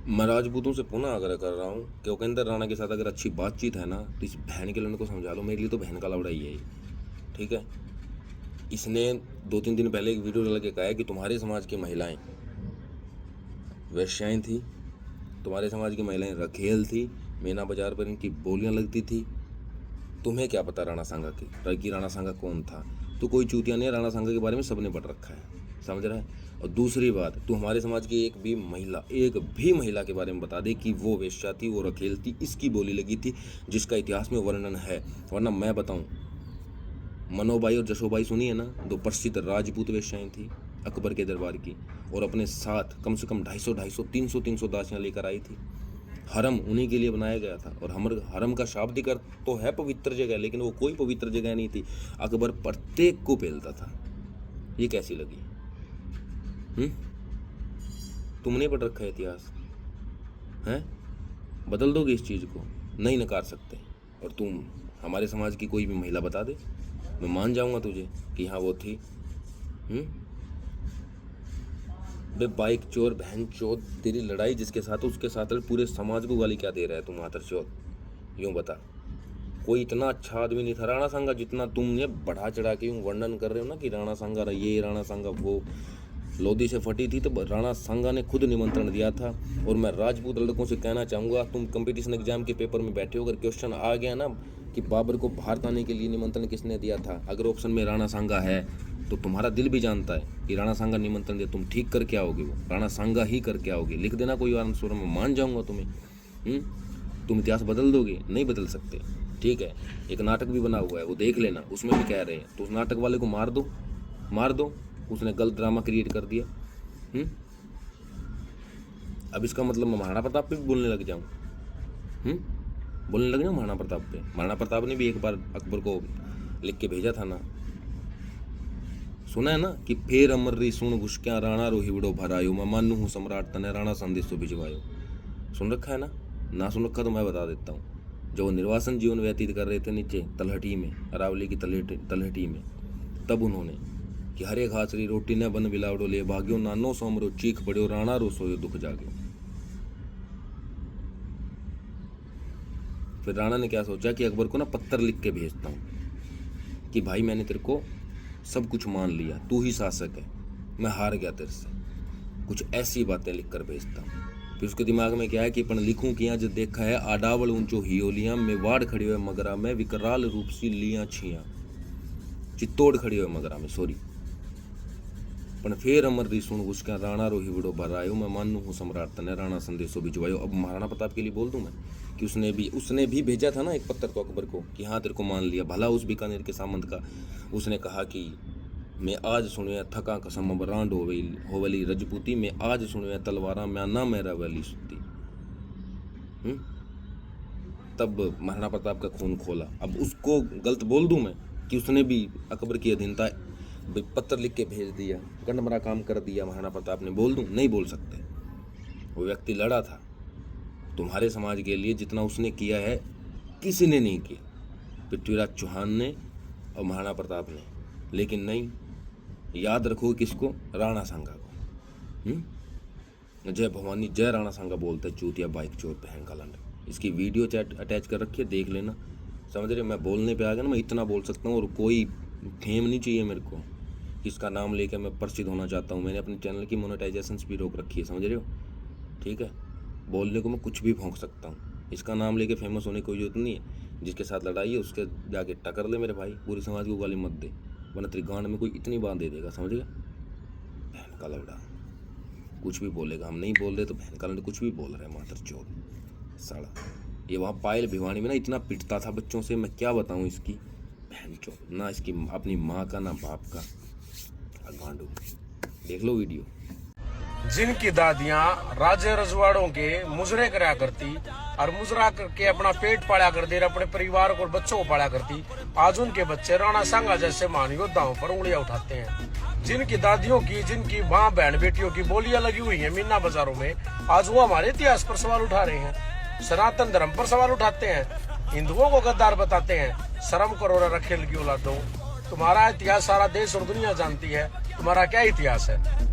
मैं राजपूतों से पुनः आग्रह कर रहा हूँ कि उपेंद्र राणा के साथ अगर अच्छी बातचीत है ना तो इस बहन के लड़ने को समझा लो। मेरे लिए तो बहन का लौड़ा ही है ये, ठीक है। इसने 2-3 दिन पहले एक वीडियो डाल के कहा है कि तुम्हारे समाज की महिलाएं वेश्याएं थी, तुम्हारे समाज की महिलाएं रखेल थी, मीना बाजार पर इनकी बोलियां लगती थी। तुम्हें क्या पता राणा सांगा की राणा सांगा कौन था? तो कोई चूतिया नहीं, राणा सांगा के बारे में सबने पढ़ रखा है, समझ रहा है। और दूसरी बात, तू हमारे समाज की एक भी महिला के बारे में बता दे कि वो वेश्या थी, वो रखेल थी, इसकी बोली लगी थी, जिसका इतिहास में वर्णन है। वरना मैं बताऊं, मनोबाई और जशोबाई सुनी है ना, 2 प्रसिद्ध राजपूत वेश्याएं थी अकबर के दरबार की, और अपने साथ कम से कम 250, 300 दासियां लेकर आई थी। हरम उन्हीं के लिए बनाया गया था। और हरम का शाब्दिक अर्थ तो है पवित्र जगह, लेकिन वो कोई पवित्र जगह नहीं थी। अकबर प्रत्येक को पेलता था। ये कैसी लगी? तुमने पढ़ रखा है इतिहास, हैं? बदल दोगे इस चीज को? नहीं नकार सकते। और तुम हमारे समाज की कोई भी महिला बता दे, मैं मान जाऊंगा तुझे कि हाँ वो थी। बे बाइक चोर, बहन चोद, तेरी लड़ाई जिसके साथ उसके साथ पूरे समाज को गाली क्या दे रहा है तुम आतर चोद? यूं बता, कोई इतना अच्छा आदमी नहीं था राणा सांगा जितना तुमने बढ़ा चढ़ा के यूं वर्णन कर रहे हो ना कि राणा सांगा ये, राणा सांगा वो। लोधी से फटी थी तो राणा सांगा ने खुद निमंत्रण दिया था। और मैं राजपूत लड़कों से कहना चाहूँगा, तुम कंपटीशन एग्जाम के पेपर में बैठे हो, अगर क्वेश्चन आ गया ना कि बाबर को भारत आने के लिए निमंत्रण किसने दिया था, अगर ऑप्शन में राणा सांगा है तो तुम्हारा दिल भी जानता है कि राणा सांगा निमंत्रण दिया, तुम ठीक करके आओगे, वो राणा सांगा ही करके आओगे। लिख देना कोई आंसर, मैं मान जाऊँगा तुम्हें। तुम इतिहास बदल दोगे? नहीं बदल सकते, ठीक है। एक नाटक भी बना हुआ है, वो देख लेना, उसमें भी कह रहे हैं तो उस नाटक वाले को मार दो, उसने गलत ड्रामा क्रिएट कर दिया। अब इसका मतलब मैं महाराणा प्रताप पे भी बोलने लग जाऊं? बोलने लग जाऊं महाराणा प्रताप पे? महाराणा प्रताप ने भी एक बार अकबर को लिख के भेजा था ना, सुना है ना कि फेर अमर री सुन घुसक्या राणा रो हिवड़ो भरायो, मैं मानू हूँ सम्राट तने राणा संदेशो भिजवायो। सुन रखा है ना सुन रखा तो मैं बता देता हूँ। जब वो निर्वासन जीवन व्यतीत कर रहे थे नीचे तलहटी में, अरावली की तलहटी में, तब उन्होंने कि हरे घासरी रोटी न बन बिलावड़ो ले भाग्यो, नानो सोमरो चीख पड़ो, राणा रो सोयो दुख जाग्यो। फिर राणा ने क्या सोचा कि अकबर को ना पत्थर लिख के भेजता हूँ कि भाई मैंने तेरे को सब कुछ मान लिया, तू ही शासक है, मैं हार गया तेरे से, कुछ ऐसी बातें लिख कर भेजता हूँ। फिर उसके दिमाग में क्या है कि अपन लिखूं कि यहाँ जो देखा है आडावल ऊंचो हियोलियां में वाड़ खड़ी हुए मगरा में, विकराल रूप सी लिया छिया, चित्तौड़ खड़ी हुए मगरा में, सॉरी। पण फेर अमर री सुन उसका राणा रो हिवड़ो भरायो, मैं मानू हूँ सम्राट तने राणा संदेशो भिजवायो। अब महाराणा प्रताप के लिए बोल दूं मैं कि उसने भी भेजा था ना एक पत्थर को अकबर को कि हाँ तेरे को मान लिया। भला उस बीकानेर के सामंत का उसने कहा कि मैं आज सुनिया थका कसम रांड होवली रजपूती, मैं आज सुनिया तलवारा मैं ना मेरा वैली सुती। तब महाराणा प्रताप का खून खोला। अब उसको गलत बोल दूं मैं कि उसने भी अकबर की अधीनता पत्थर लिख के भेज दिया, गंडमरा काम कर दिया महाराणा प्रताप ने? बोल दूं? नहीं बोल सकते। वो व्यक्ति लड़ा था तुम्हारे समाज के लिए, जितना उसने किया है किसी ने नहीं किया, पृथ्वीराज चौहान ने और महाराणा प्रताप ने। लेकिन नहीं, याद रखो किसको? राणा सांगा को। जय भवानी जय राणा सांगा बोलते चूतिया बाइक चोर बहन का लंड। इसकी वीडियो चैट अटैच कर रखी है, देख लेना, समझ रहे। मैं बोलने पे आ गया ना, मैं इतना बोल सकता हूँ और कोई फेम नहीं चाहिए मेरे को। इसका नाम लेकर मैं प्रसिद्ध होना चाहता हूँ। मैंने अपने चैनल की मोनेटाइजेशन भी रोक रखी है, समझ रहे हो, ठीक है। बोलने को मैं कुछ भी भोंक सकता हूँ। इसका नाम लेके फेमस होने की कोई जरूरत नहीं है। जिसके साथ लड़ाई है उसके जाके टक्कर ले मेरे भाई, पूरे समाज को गाली मत दे, वरना तेरी गांड में कोई इतनी बांध दे देगा, समझ गया। बहन का लौड़ा कुछ भी बोलेगा, हम नहीं बोल रहे तो बहन का लौड़ा कुछ भी बोल रहे हैं, मातर चोद साला। ये वहाँ पायल भिवानी में ना इतना पिटता था बच्चों से, मैं क्या बताऊँ इसकी बहन चोद, ना इसकी अपनी माँ का ना बाप का गांडू। देख लो वीडियो। जिनकी दादियां राजे रजवाड़ों के मुजरे करा करती और मुजरा करके अपना पेट पाला करती, अपने परिवार को बच्चों को पाला करती, आज उनके बच्चे राणा सांगा जैसे महान योद्धाओं पर उंगलियां उठाते हैं। जिनकी दादियों की, जिनकी माँ बहन बेटियों की बोलियां लगी हुई हैं मीना बाजारों में, आज वो हमारे इतिहास पर सवाल उठा रहे हैं, सनातन धर्म पर सवाल उठाते हैं, हिंदुओं को गद्दार बताते हैं। शर्म करो रखेल की औलादों, तुम्हारा इतिहास सारा देश और दुनिया जानती है, तुम्हारा क्या इतिहास है।